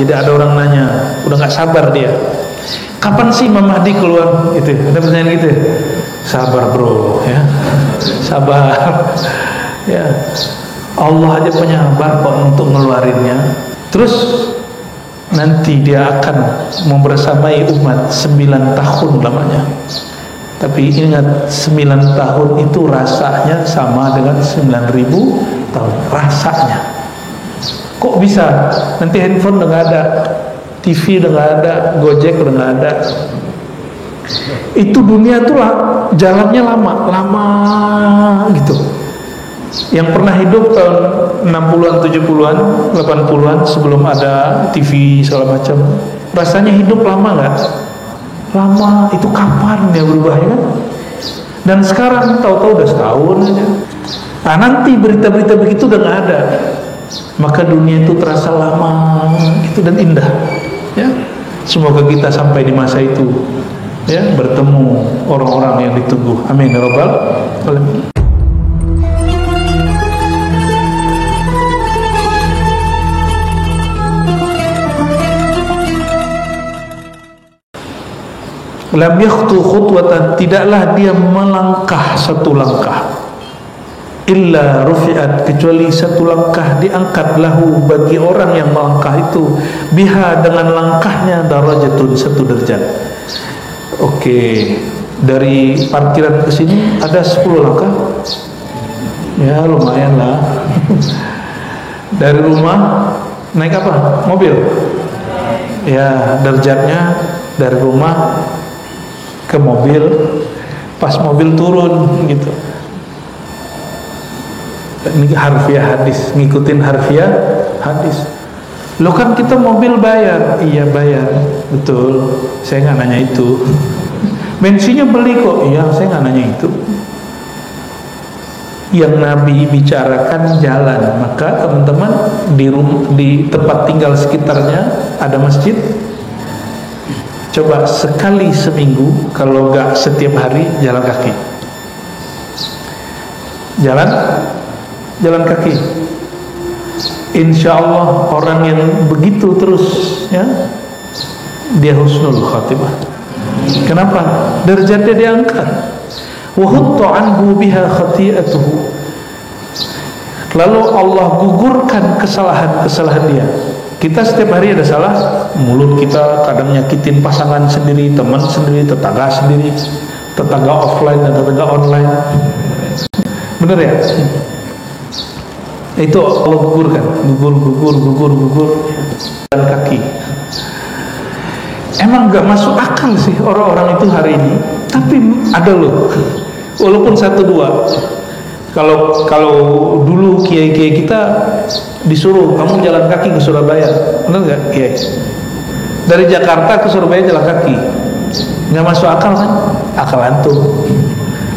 Jadi ada orang nanya, udah nggak sabar dia, kapan sih Imam Mahdi keluar? Gitu, ada pertanyaan gitu. Sabar bro, ya, sabar. Ya, Allah aja penyabar kok untuk ngeluarinnya. Terus nanti dia akan membersamai umat 9 tahun lamanya. Tapi ingat, 9 tahun itu rasanya sama dengan 9.000 tahun. Rasanya. Kok bisa? Nanti handphone udah gak ada, TV udah gak ada, Gojek udah gak ada. Itu dunia tuh lah, jalannya lama gitu. Yang pernah hidup tahun 60-an, 70-an, 80-an sebelum ada TV segala macam, rasanya hidup lama gak? Lama. Itu kapan dia berubah, ya kan? Dan sekarang tahu-tahu udah setahun aja. Nah, nanti berita-berita begitu udah gak ada, maka dunia itu terasa lama gitu dan indah, ya. Semoga kita sampai di masa itu, ya, bertemu orang-orang yang ditunggu. Amin ya rabbal alamin. Lam yakhtu khutwatan, tidaklah dia melangkah satu langkah, illa rufi'at, kecuali satu langkah diangkat lahu bagi orang yang melangkah itu, biha, dengan langkahnya, darajatun, satu derajat. Oke, dari parkiran ke sini ada 10 langkah, ya lumayan lah. Dari rumah naik apa? Mobil, ya derajatnya dari rumah ke mobil, pas mobil turun gitu. Ini harfiah hadis, ngikutin harfiah hadis. Lo kan kita mobil bayar, iya bayar, betul. Saya nggak nanya itu. Bensinnya beli kok, iya saya nggak nanya itu. Yang Nabi bicarakan jalan. Maka teman-teman di tempat tinggal sekitarnya ada masjid. Coba sekali seminggu, kalau nggak setiap hari, jalan kaki. Jalan kaki. Insya Allah orang yang begitu terus, ya, dia husnul khatimah. Kenapa? Derajatnya diangkat. Wa hutta anhu biha khati'atuhu. Lalu Allah gugurkan kesalahan-kesalahan dia. Kita setiap hari ada salah. Mulut kita kadang nyakitin pasangan sendiri, teman sendiri, tetangga sendiri, tetangga offline dan tetangga online. Bener ya? Itu Allah gugurkan, gugur jalan kaki. Emang gak masuk akal sih orang-orang itu hari ini, tapi ada loh, walaupun 1-2. Kalau dulu kiai-kiai kita disuruh, kamu jalan kaki ke Surabaya, benar nggak kiai? Dari Jakarta ke Surabaya jalan kaki, nggak masuk akal kan? Akal antum,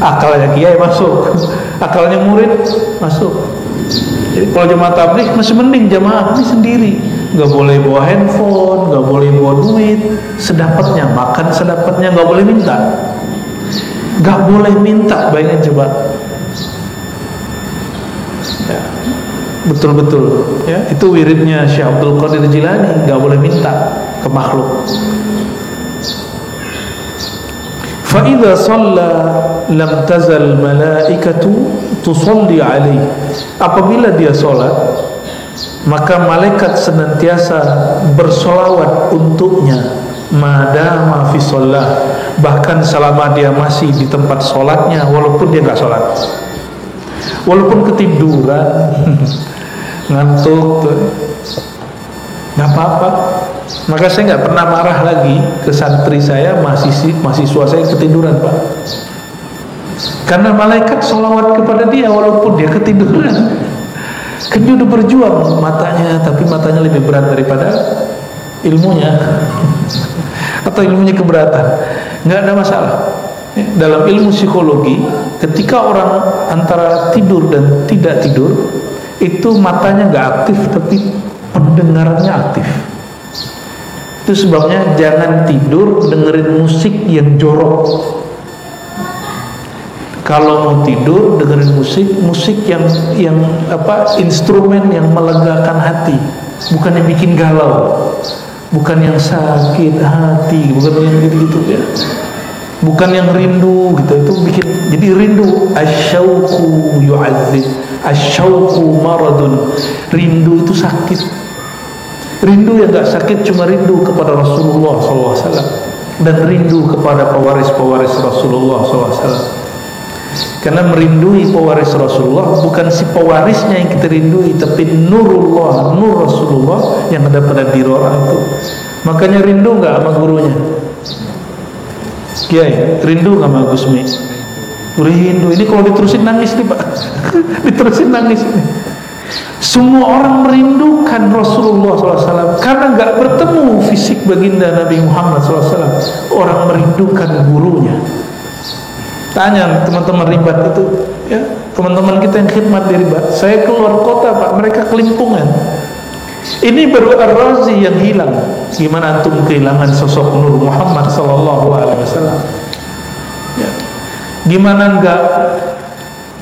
akalnya kiai masuk, akalnya murid masuk. Jadi kalau jemaah tabligh masih mending, jamaah ini sendiri, nggak boleh bawa handphone, nggak boleh bawa duit, sedapatnya makan, sedapatnya, nggak boleh minta, bayangin coba. Ya, betul-betul, ya, itu wiridnya Syekh Abdul Qadir Jilani, nggak boleh minta ke makhluk. Fa idza shalla lam tazal malaikatu tusalli alaihi. Apabila dia salat, maka malaikat senantiasa bersolawat untuknya, madama fi shalah, bahkan selama dia masih di tempat salatnya, walaupun dia nggak salat. Walaupun ketiduran, ngantuk, nggak apa-apa. Maka saya nggak pernah marah lagi ke santri saya, mahasiswa saya ketiduran, Pak. Karena malaikat sholawat kepada dia walaupun dia ketiduran. Kan dia udah berjuang matanya, tapi matanya lebih berat daripada ilmunya, atau ilmunya keberatan. Nggak ada masalah. Dalam ilmu psikologi, ketika orang antara tidur dan tidak tidur, itu matanya nggak aktif tapi pendengarannya aktif. Itu sebabnya jangan tidur dengerin musik yang jorok. Kalau mau tidur dengerin musik yang instrumen yang melegakan hati. bukan yang bikin galau, bukan yang sakit hati, bukan yang gitu-gitu ya, bukan yang rindu gitu. Itu bikin jadi rindu. Asyauqu yu'adzib, asyauqu maradun. Rindu itu sakit. Rindu yang gak sakit cuma rindu kepada Rasulullah SAW dan rindu kepada pewaris-pewaris Rasulullah SAW. Karena merindui pewaris Rasulullah bukan si pewarisnya yang kita rindui, tapi nurullah, nur Rasulullah yang ada pada diri orang itu. Makanya rindu nggak sama gurunya? Kiai, rindu nggak sama Gusmi? Rindu. Ini kalau diterusin nangis nih Pak. Diterusin nangis nih. Semua orang merindukan Rasulullah SAW karena nggak bertemu fisik baginda Nabi Muhammad SAW. Orang merindukan gurunya. Tanya teman-teman ribat itu, ya, teman-teman kita yang khidmat di ribat. Saya keluar kota Pak, mereka kelimpungan. Ini baru Ar-Razi yang hilang. Gimana antum kehilangan sosok Nur Muhammad Sallallahu Alaihi Wasallam? Ya. Gimana enggak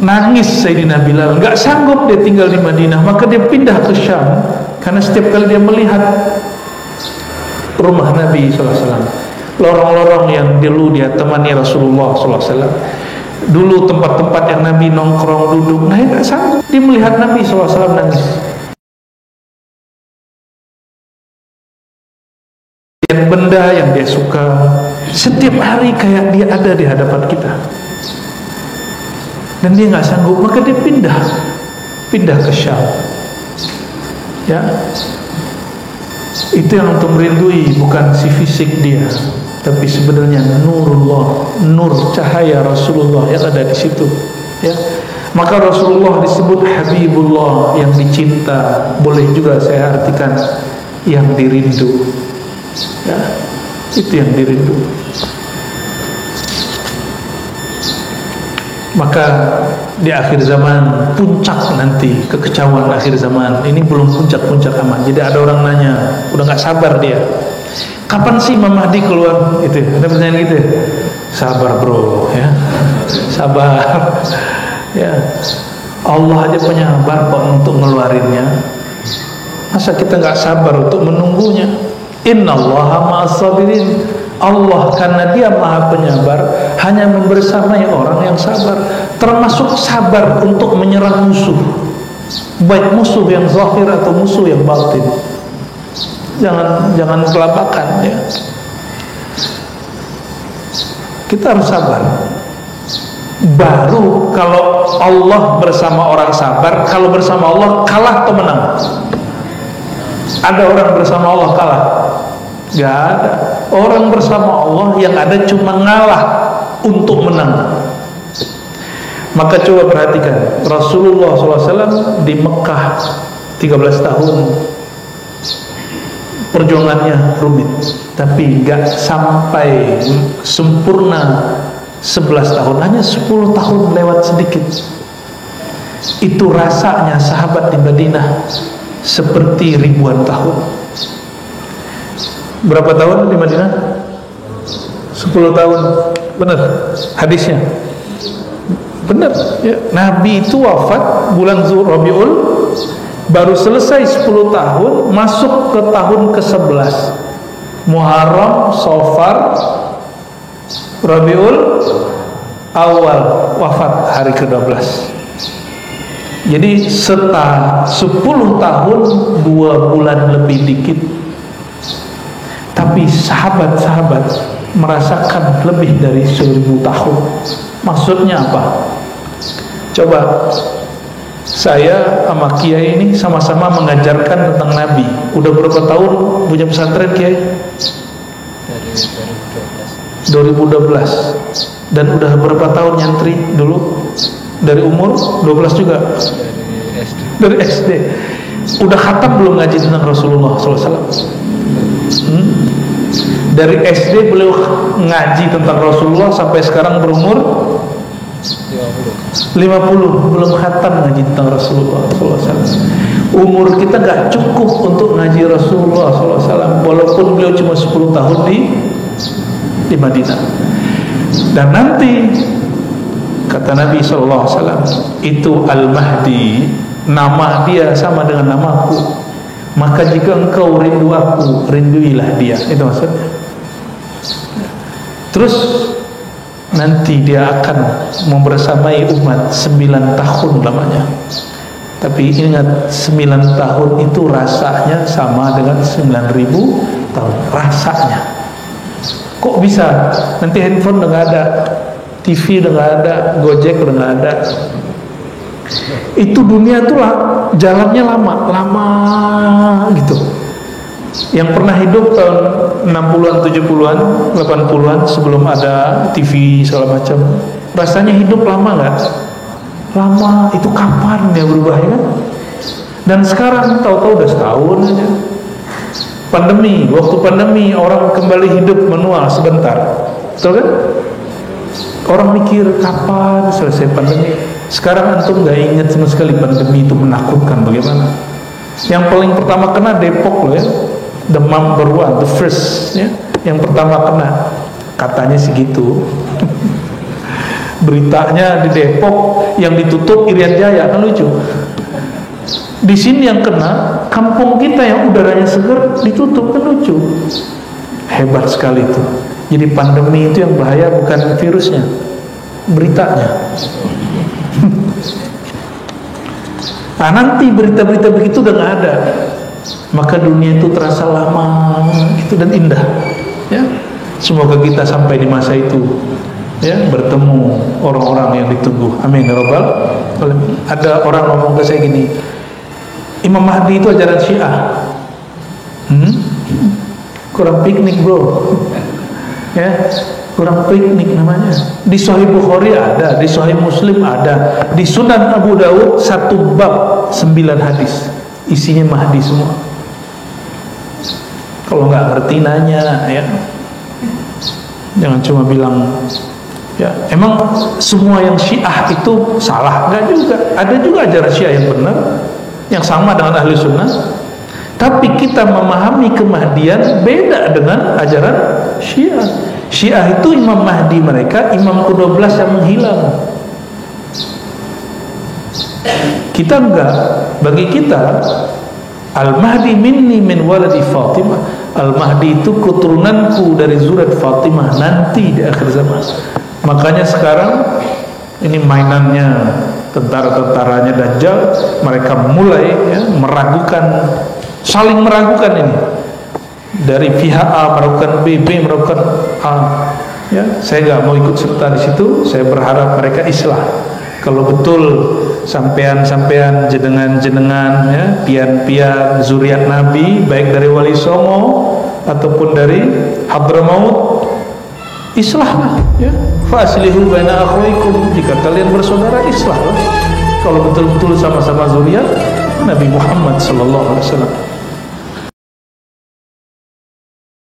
nangis Sayyidina Bilal? Enggak sanggup dia tinggal di Madinah, maka dia pindah ke Syam. Karena setiap kali dia melihat rumah Nabi Sallallahu Alaihi Wasallam, lorong-lorong yang dulu dia temani Rasulullah SAW, dulu tempat-tempat yang Nabi nongkrong duduk, nah dia sanggup, dia melihat Nabi SAW nangis. Yang benda yang dia suka setiap hari kayak dia ada di hadapan kita, dan dia nggak sanggup, maka dia pindah ke Syam. Ya, itu yang untuk merindui, bukan si fisik dia, tapi sebenarnya nurullah, nur cahaya Rasulullah yang ada di situ. Ya, maka Rasulullah disebut Habibullah, yang dicinta. Boleh juga saya artikan yang dirindu. Ya, itu yang dirindu. Maka di akhir zaman puncak nanti, kekecauan akhir zaman ini belum puncak-puncak aman. Jadi ada orang nanya, udah nggak sabar dia, kapan sih Imam Mahdi keluar? Itu ada pertanyaan gitu ya. Sabar bro, ya, sabar. Ya, Allah aja penyabar kok untuk ngeluarinnya. Masa kita nggak sabar untuk menunggunya? Innallaha ma'as-sabirin. Allah karena dia maha penyabar hanya membersamai orang yang sabar, termasuk sabar untuk menyerang musuh, baik musuh yang zahir atau musuh yang batin. Jangan kelabakan ya. Kita harus sabar. Baru kalau Allah bersama orang sabar, kalau bersama Allah kalah atau menang? Ada orang bersama Allah kalah? Gak ada. Orang bersama Allah yang ada cuma ngalah untuk menang. Maka coba perhatikan, Rasulullah SAW di Mekah 13 tahun perjuangannya rumit, tapi gak sampai sempurna 11 tahun, hanya 10 tahun lewat sedikit. Itu rasanya sahabat di Madinah seperti ribuan tahun. Berapa tahun di Madinah? 10 tahun. Benar hadisnya? Benar ya. Nabi itu wafat bulan Rabiul, baru selesai 10 tahun, masuk ke tahun ke-11, Muharram, Safar, Rabiul Awal, wafat hari ke-12. Jadi setelah 10 tahun 2 bulan lebih dikit, tapi sahabat-sahabat merasakan lebih dari 1000 tahun. Maksudnya apa? Coba, saya sama Kiai ini sama-sama mengajarkan tentang Nabi. Udah berapa tahun punya pesantren Kiai? 2012. Dan udah berapa tahun nyantri dulu? Dari umur 12 juga? Dari SD. Udah khatam belum ngaji tentang Rasulullah SAW? Dari SD beliau ngaji tentang Rasulullah sampai sekarang berumur 50 belum khatam ngaji tentang Rasulullah SAW. Umur kita gak cukup untuk ngaji Rasulullah SAW, walaupun beliau cuma 10 tahun di Madinah. Dan nanti kata Nabi SAW, itu Al-Mahdi, nama dia sama dengan namaku. maka jika engkau rindu aku, rinduilah dia. Itu maksudnya. Terus nanti dia akan membersamai umat 9 tahun lamanya. Tapi ingat, 9 tahun itu rasanya sama dengan 9.000 tahun. Rasanya. Kok bisa? Nanti handphone udah gak ada, TV udah gak ada, Gojek udah gak ada. Itu dunia tuh lah, jalannya lama gitu. Yang pernah hidup tahun 60-an, 70-an, 80-an sebelum ada TV segala macam, rasanya hidup lama gak? Lama. Itu kapan dia berubah, ya kan? Dan sekarang tahu-tahu udah setahun aja. Pandemi, waktu pandemi orang kembali hidup manual sebentar, betul kan? Orang mikir kapan selesai pandemi. Sekarang antum gak ingat sama sekali pandemi itu menakutkan bagaimana. Yang paling pertama kena Depok loh ya, the number one, the first ya, yang pertama kena, katanya segitu. Beritanya di Depok, yang ditutup Irian Jaya, kan lucu. Di sini yang kena kampung kita yang udaranya segar ditutup, kan lucu. Hebat sekali itu. Jadi pandemi itu yang bahaya bukan virusnya, beritanya. Nah, nanti berita-berita begitu udah gak ada, maka dunia itu terasa lama gitu dan indah ya. Semoga kita sampai di masa itu ya, bertemu orang-orang yang ditunggu. Amin ya rabbal alamin. Ada orang ngomong ke saya gini, Imam Mahdi itu ajaran Syiah. Kurang piknik bro. Ya, kurang piknik namanya. Di Sahih Bukhari ada, di Sahih Muslim ada, di Sunan Abu Daud 1 bab 9 hadis, isinya Mahdi semua. Kalau nggak ngerti nanya ya, jangan cuma bilang ya emang semua yang Syiah itu salah. Nggak juga, ada juga ajaran Syiah yang benar, yang sama dengan ahli sunnah. Tapi kita memahami kemahdian beda dengan ajaran Syiah. Syiah itu Imam Mahdi mereka, Imam ke-12 yang menghilang. Kita enggak. Bagi kita, Al-Mahdi minni min waladi Fatimah. Al-Mahdi itu keturunanku dari zurat Fatimah nanti di akhir zaman. Makanya sekarang ini mainannya tentara-tentaranya Dajjal, mereka mulai ya, meragukan, saling meragukan ini. Dari pihak A meragukan B, B meragukan A. Ya, saya nggak mau ikut serta di situ. Saya berharap mereka islah. Kalau betul sampean-sampean, jenengan-jenengan, ya, pian-pian zuriat Nabi, baik dari Wali Songo ataupun dari Hadramaut, islahlah. Ya, faslihu baina akhwaikum. Jika kalian bersaudara, islahlah. Kalau betul-betul sama-sama zuriat Nabi Muhammad sallallahu alaihi wasallam.